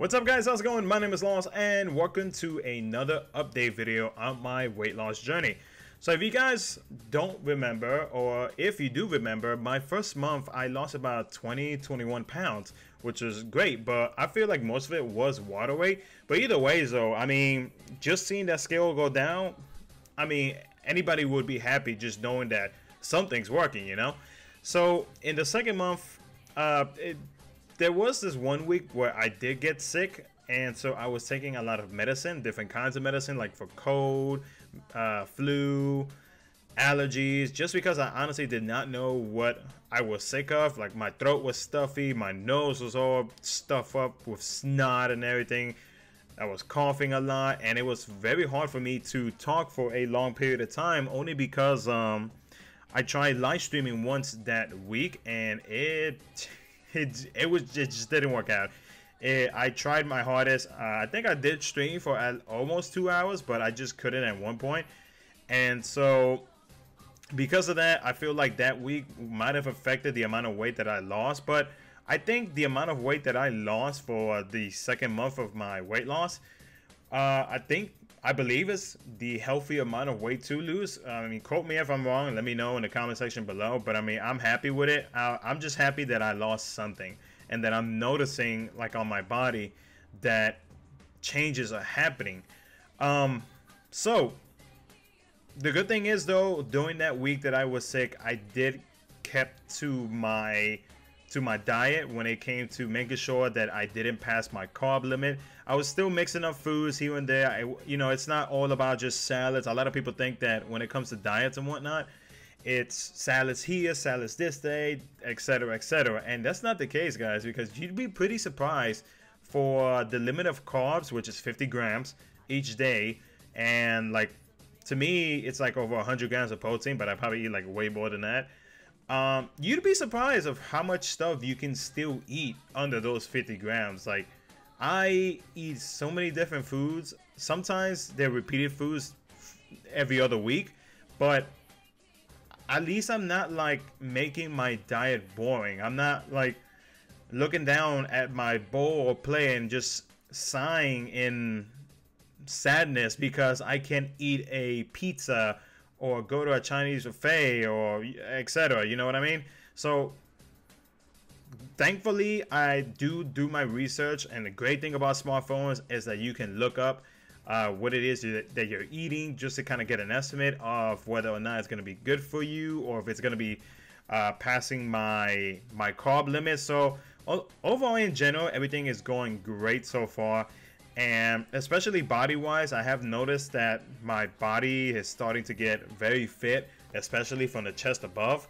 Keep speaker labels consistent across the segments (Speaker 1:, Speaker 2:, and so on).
Speaker 1: What's up guys, how's it going? My name is Lost and welcome to another update video on my weight loss journey. So if you guys don't remember, or if you do remember, my first month I lost about 21 pounds, which was great, but I feel like most of it was water weight. But either way though, I mean, just seeing that scale go down, I mean, anybody would be happy just knowing that something's working, you know? So in the second month, there was this 1 week where I did get sick, and so I was taking a lot of medicine, different kinds of medicine, like for cold, flu, allergies, just because I honestly did not know what I was sick of. Like my throat was stuffy, my nose was all stuffed up with snot and everything. I was coughing a lot, and it was very hard for me to talk for a long period of time, only because I tried live streaming once that week, and it just didn't work out. I tried my hardest. I think I did stream for almost 2 hours, but I just couldn't at one point. And so because of that, I feel like that week might have affected the amount of weight that I lost. But I think the amount of weight that I lost for the second month of my weight loss, I believe is the healthy amount of weight to lose. I mean, quote me if I'm wrong. Let me know in the comment section below. But I mean, I'm happy with it. I'm just happy that I lost something, and that I'm noticing, like, on my body that changes are happening. So the good thing is though, during that week that I was sick, I did kept to my diet when it came to making sure that I didn't pass my carb limit. I was still mixing up foods here and there. You know, it's not all about just salads. A lot of people think that when it comes to diets and whatnot, it's salads here, salads this day, etc., etc. And that's not the case, guys, because you'd be pretty surprised for the limit of carbs, which is 50 grams each day. And like, to me, it's like over 100 grams of protein, but I probably eat like way more than that. You'd be surprised of how much stuff you can still eat under those 50 grams. Like, I eat so many different foods. Sometimes they're repeated foods every other week, but at least I'm not like making my diet boring. I'm not like looking down at my bowl or plate and just sighing in sadness because I can't eat a pizza or go to a Chinese buffet or etc. You know what I mean? So thankfully, I do my research, and the great thing about smartphones is that you can look up what it is that you're eating, just to kind of get an estimate of whether or not it's going to be good for you, or if it's going to be passing my carb limit. So overall, in general, everything is going great so far. And especially body wise, I have noticed that my body is starting to get very fit, especially from the chest above.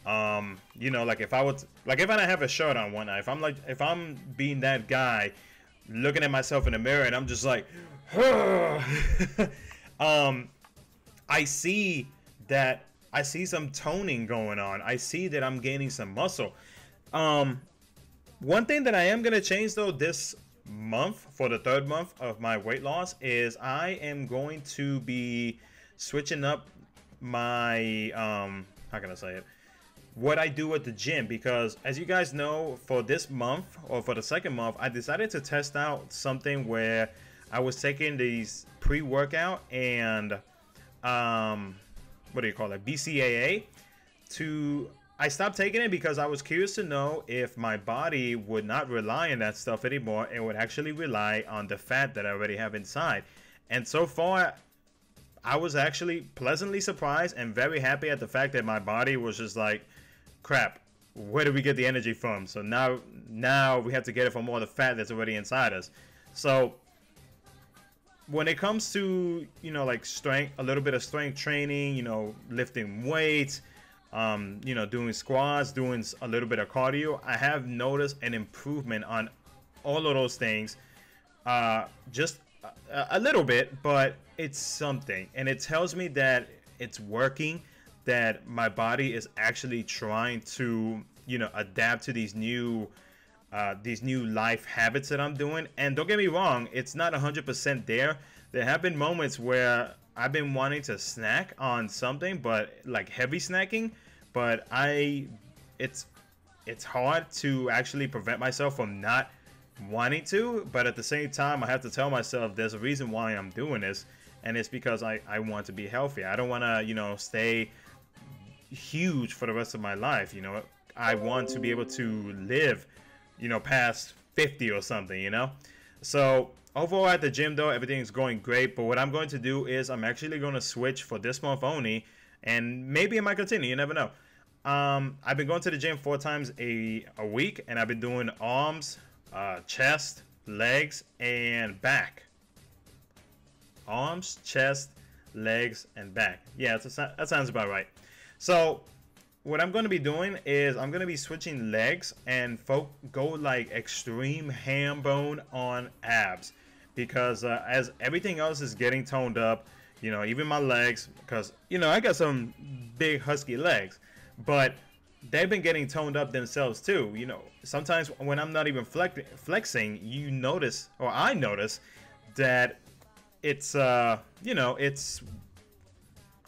Speaker 1: You know, like if I don't have a shirt on one night, if I'm being that guy looking at myself in the mirror and I'm just like, I see some toning going on. I see that I'm gaining some muscle. One thing that I am gonna change though this month, for the third month of my weight loss, is I am going to be switching up my how can I say it, what I do at the gym, because as you guys know, for this month, or for the second month, I decided to test out something where I was taking these pre-workout and what do you call it, BCAA. I stopped taking it because I was curious to know if my body would not rely on that stuff anymore and would actually rely on the fat that I already have inside. And so far, I was actually pleasantly surprised and very happy at the fact that my body was just like, crap, where do we get the energy from? So now we have to get it from all the fat that's already inside us. So when it comes to, you know, like strength, a little bit of strength training, you know, lifting weights, you know, doing squats, doing a little bit of cardio, I have noticed an improvement on all of those things. Just a little bit, but it's something, and it tells me that it's working, that my body is actually trying to, you know, adapt to these new life habits that I'm doing. And don't get me wrong, it's not 100% there. There have been moments where I've been wanting to snack on something, but like heavy snacking, but it's hard to actually prevent myself from not wanting to, but at the same time I have to tell myself there's a reason why I'm doing this, and it's because I want to be healthy. I don't want to, you know, stay huge for the rest of my life. You know, I want to be able to live, you know, past 50 or something, you know. So overall at the gym though, everything's going great, but what I'm going to do is I'm actually going to switch for this month only, and maybe it might continue, you never know. I've been going to the gym 4 times a week, and I've been doing arms, chest, legs, and back. Arms, chest, legs, and back. Yeah, that sounds about right. So what I'm going to be doing is I'm going to be switching legs and go like extreme ham bone on abs, because as everything else is getting toned up, you know, even my legs, because, you know, I got some big husky legs, but they've been getting toned up themselves too. You know, sometimes when I'm not even flexing, you notice, or I notice, that it's you know, it's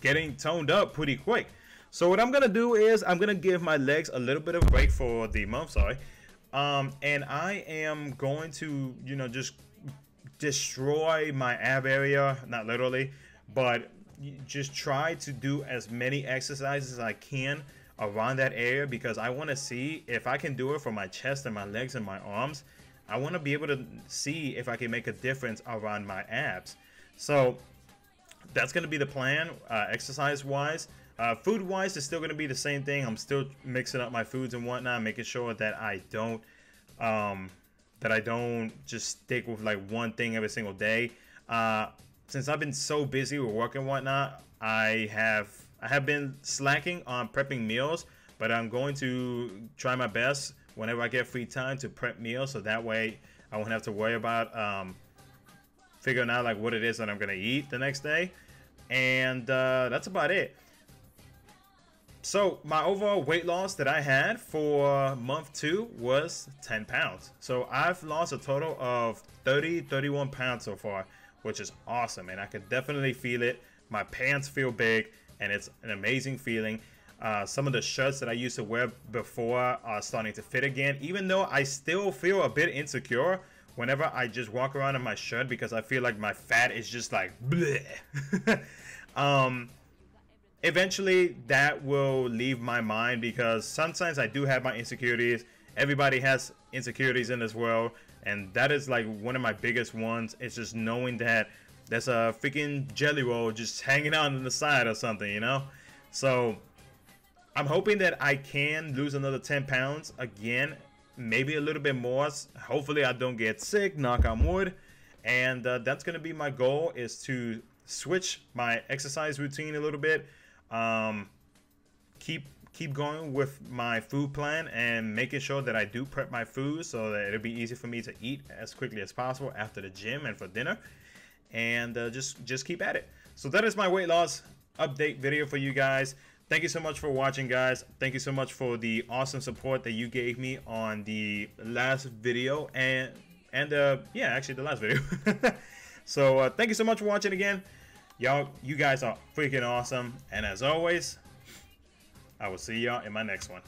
Speaker 1: getting toned up pretty quick. So what I'm gonna do is I'm gonna give my legs a little bit of a break for the month, sorry, and I am going to, you know, just destroy my ab area, not literally, but just try to do as many exercises as I can around that area, because I want to see if I can do it for my chest and my legs and my arms. I want to be able to see if I can make a difference around my abs. So that's going to be the plan, exercise wise. Food wise, it's still going to be the same thing. I'm still mixing up my foods and whatnot, making sure that I don't just stick with like one thing every single day. Since I've been so busy with work and whatnot, I have been slacking on prepping meals, but I'm going to try my best whenever I get free time to prep meals, so that way I won't have to worry about figuring out like what it is that I'm gonna eat the next day. And that's about it. So my overall weight loss that I had for month 2 was 10 pounds. So I've lost a total of 31 pounds so far, which is awesome, and I could definitely feel it. My pants feel big, and it's an amazing feeling. Some of the shirts that I used to wear before are starting to fit again, even though I still feel a bit insecure whenever I just walk around in my shirt, because I feel like my fat is just like bleh. Eventually that will leave my mind, because sometimes I do have my insecurities. Everybody has insecurities in this world, and that is like one of my biggest ones. It's just knowing that there's a freaking jelly roll just hanging out on the side or something, you know. So I'm hoping that I can lose another 10 pounds again, maybe a little bit more. Hopefully I don't get sick, knock on wood. And that's gonna be my goal, is to switch my exercise routine a little bit. Keep going with my food plan, and making sure that I do prep my food so that it'll be easy for me to eat as quickly as possible after the gym and for dinner. And just keep at it. So that is my weight loss update video for you guys. Thank you so much for watching, guys. Thank you so much for the awesome support that you gave me on the last video, and yeah, actually the last video. So thank you so much for watching again. You guys are freaking awesome, and as always, I will see y'all in my next one.